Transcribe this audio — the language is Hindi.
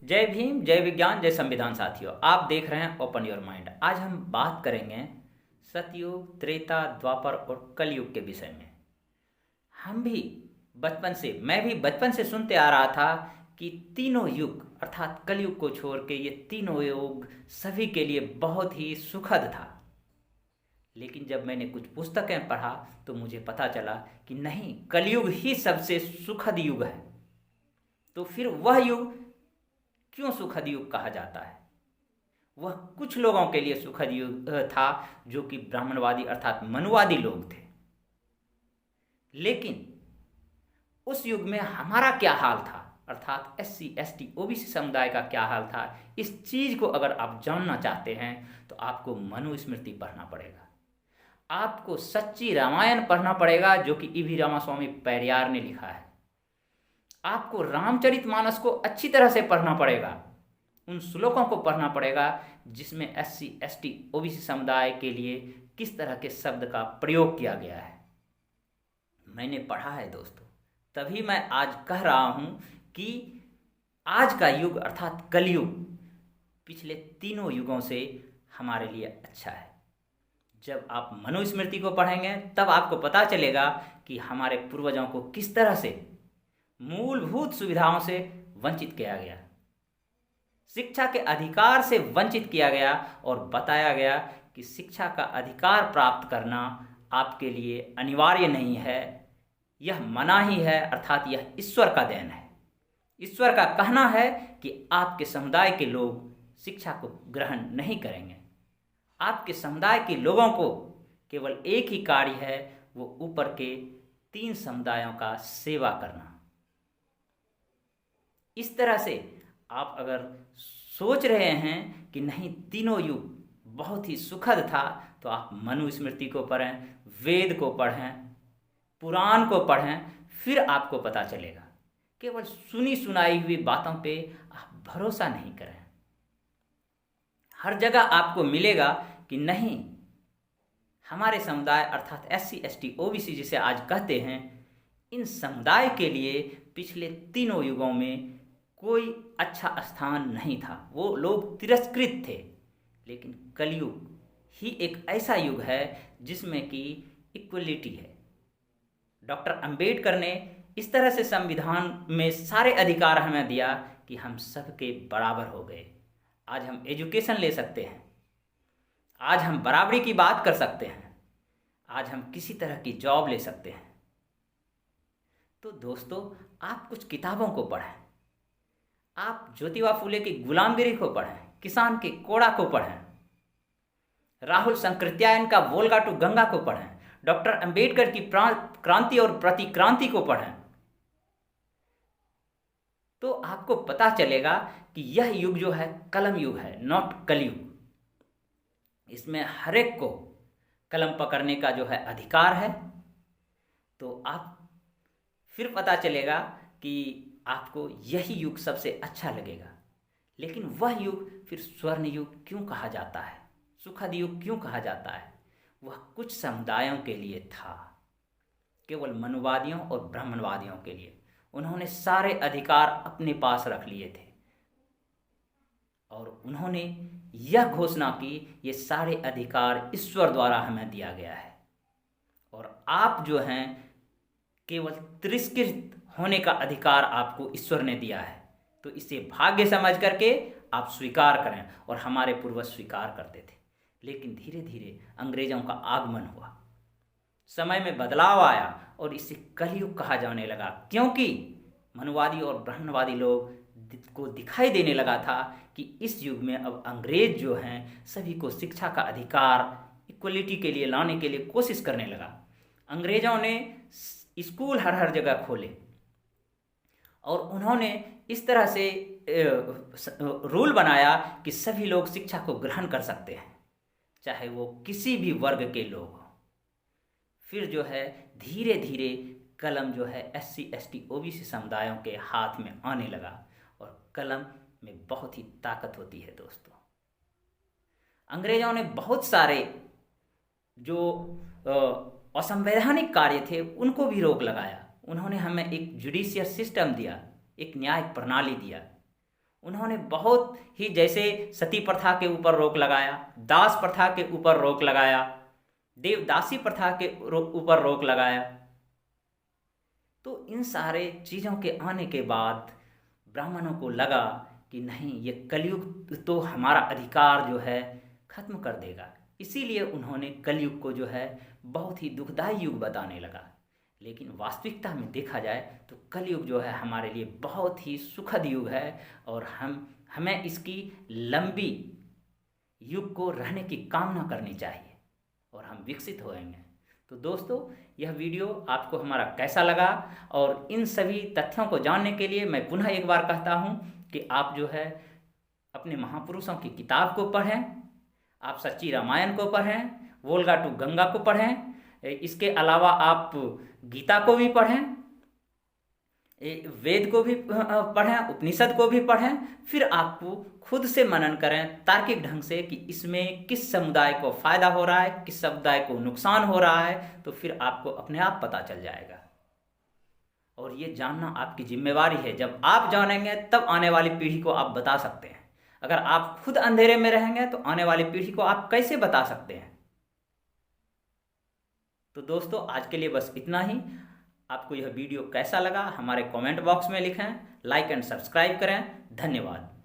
जय भीम, जय विज्ञान, जय संविधान साथियों। आप देख रहे हैं ओपन योर माइंड। आज हम बात करेंगे सतयुग, त्रेता, द्वापर और कलयुग के विषय में। मैं भी बचपन से सुनते आ रहा था कि तीनों युग अर्थात कलयुग को छोड़ के ये तीनों युग सभी के लिए बहुत ही सुखद था। लेकिन जब मैंने कुछ पुस्तकें पढ़ा तो मुझे पता चला कि नहीं, कलयुग ही सबसे सुखद युग है। तो फिर वह युग क्यों सुखद युग कहा जाता है? वह कुछ लोगों के लिए सुखद युग था जो कि ब्राह्मणवादी अर्थात मनुवादी लोग थे। लेकिन उस युग में हमारा क्या हाल था अर्थात SC ST OBC समुदाय का क्या हाल था, इस चीज को अगर आप जानना चाहते हैं तो आपको मनुस्मृति पढ़ना पड़ेगा। आपको सच्ची रामायण पढ़ना पड़ेगा जो कि EV रामास्वामी पेरियार ने लिखा है। आपको रामचरितमानस को अच्छी तरह से पढ़ना पड़ेगा। उन श्लोकों को पढ़ना पड़ेगा जिसमें SC ST OBC समुदाय के लिए किस तरह के शब्द का प्रयोग किया गया है। मैंने पढ़ा है दोस्तों, तभी मैं आज कह रहा हूं कि आज का युग अर्थात कलयुग पिछले तीनों युगों से हमारे लिए अच्छा है। जब आप मनुस्मृति को पढ़ेंगे तब आपको पता चलेगा कि हमारे पूर्वजों को किस तरह से मूलभूत सुविधाओं से वंचित किया गया, शिक्षा के अधिकार से वंचित किया गया और बताया गया कि शिक्षा का अधिकार प्राप्त करना आपके लिए अनिवार्य नहीं है, यह मना ही है अर्थात यह ईश्वर का देन है। ईश्वर का कहना है कि आपके समुदाय के लोग शिक्षा को ग्रहण नहीं करेंगे। आपके समुदाय के लोगों को केवल एक ही कार्य है, वो ऊपर के 3 समुदायों का सेवा करना। इस तरह से आप अगर सोच रहे हैं कि नहीं, तीनों युग बहुत ही सुखद था, तो आप मनुस्मृति को पढ़ें, वेद को पढ़ें, पुराण को पढ़ें, फिर आपको पता चलेगा। केवल सुनी सुनाई हुई बातों पे आप भरोसा नहीं करें। हर जगह आपको मिलेगा कि नहीं, हमारे समुदाय अर्थात SC ST OBC जिसे आज कहते हैं, इन समुदाय के लिए पिछले तीनों युगों में कोई अच्छा स्थान नहीं था, वो लोग तिरस्कृत थे। लेकिन कलयुग ही एक ऐसा युग है जिसमें कि इक्वलिटी है। डॉक्टर अंबेडकर ने इस तरह से संविधान में सारे अधिकार हमें दिया कि हम सबके बराबर हो गए। आज हम एजुकेशन ले सकते हैं, आज हम बराबरी की बात कर सकते हैं, आज हम किसी तरह की जॉब ले सकते हैं। तो दोस्तों, आप कुछ किताबों को पढ़ें, आप ज्योतिबा फुले की गुलामगिरी को पढ़ें, किसान के कोड़ा को पढ़ें, राहुल संकृत्यायन का वोल्गा टू गंगा को पढ़ें, डॉक्टर अंबेडकर की क्रांति और प्रतिक्रांति को पढ़ें, तो आपको पता चलेगा कि यह युग जो है कलम युग है, नॉट कलयुग। इसमें हर एक को कलम पकड़ने का जो है अधिकार है। तो आप फिर पता चलेगा कि आपको यही युग सबसे अच्छा लगेगा। लेकिन वह युग फिर स्वर्ण युग क्यों कहा जाता है, सुखद युग क्यों कहा जाता है? वह कुछ समुदायों के लिए था, केवल मनुवादियों और ब्राह्मणवादियों के लिए। उन्होंने सारे अधिकार अपने पास रख लिए थे और उन्होंने यह घोषणा की, ये सारे अधिकार ईश्वर द्वारा हमें दिया गया है और आप जो हैं केवल तिरस्कृत होने का अधिकार आपको ईश्वर ने दिया है। तो इसे भाग्य समझ करके आप स्वीकार करें। और हमारे पूर्वज स्वीकार करते थे। लेकिन धीरे धीरे अंग्रेजों का आगमन हुआ, समय में बदलाव आया और इसे कलयुग कहा जाने लगा, क्योंकि मनुवादी और ब्राह्मणवादी लोग को दिखाई देने लगा था कि इस युग में अब अंग्रेज जो हैं सभी को शिक्षा का अधिकार इक्वलिटी के लिए लाने के लिए कोशिश करने लगा। अंग्रेजों ने स्कूल हर जगह खोले और उन्होंने इस तरह से रूल बनाया कि सभी लोग शिक्षा को ग्रहण कर सकते हैं, चाहे वो किसी भी वर्ग के लोग हों। फिर जो है धीरे धीरे कलम जो है SC ST OBC समुदायों के हाथ में आने लगा और कलम में बहुत ही ताकत होती है दोस्तों। अंग्रेजों ने बहुत सारे जो असंवैधानिक कार्य थे उनको भी रोक लगाया। उन्होंने हमें एक जुडिशियल सिस्टम दिया, एक न्याय प्रणाली दिया। उन्होंने बहुत ही, जैसे सती प्रथा के ऊपर रोक लगाया, दास प्रथा के ऊपर रोक लगाया, देवदासी प्रथा के ऊपर रोक लगाया। तो इन सारे चीज़ों के आने के बाद ब्राह्मणों को लगा कि नहीं, ये कलयुग तो हमारा अधिकार जो है खत्म कर देगा। इसीलिए उन्होंने कलयुग को जो है बहुत ही दुखदायी युग बताने लगा। लेकिन वास्तविकता में देखा जाए तो कलयुग जो है हमारे लिए बहुत ही सुखद युग है, और हमें इसकी लंबी युग को रहने की कामना करनी चाहिए, और हम विकसित होएंगे। तो दोस्तों, यह वीडियो आपको हमारा कैसा लगा, और इन सभी तथ्यों को जानने के लिए मैं पुनः एक बार कहता हूँ कि आप जो है अपने महापुरुषों की किताब को पढ़ें, आप सच्ची रामायण को पढ़ें, वोल्गा टू गंगा को पढ़ें, इसके अलावा आप गीता को भी पढ़ें, वेद को भी पढ़ें, उपनिषद को भी पढ़ें। फिर आपको खुद से मनन करें तार्किक ढंग से कि इसमें किस समुदाय को फ़ायदा हो रहा है, किस समुदाय को नुकसान हो रहा है, तो फिर आपको अपने आप पता चल जाएगा। और ये जानना आपकी जिम्मेवारी है। जब आप जानेंगे तब आने वाली पीढ़ी को आप बता सकते हैं। अगर आप खुद अंधेरे में रहेंगे तो आने वाली पीढ़ी को आप कैसे बता सकते हैं। तो दोस्तों, आज के लिए बस इतना ही। आपको यह वीडियो कैसा लगा हमारे कमेंट बॉक्स में लिखें, लाइक एंड सब्सक्राइब करें। धन्यवाद।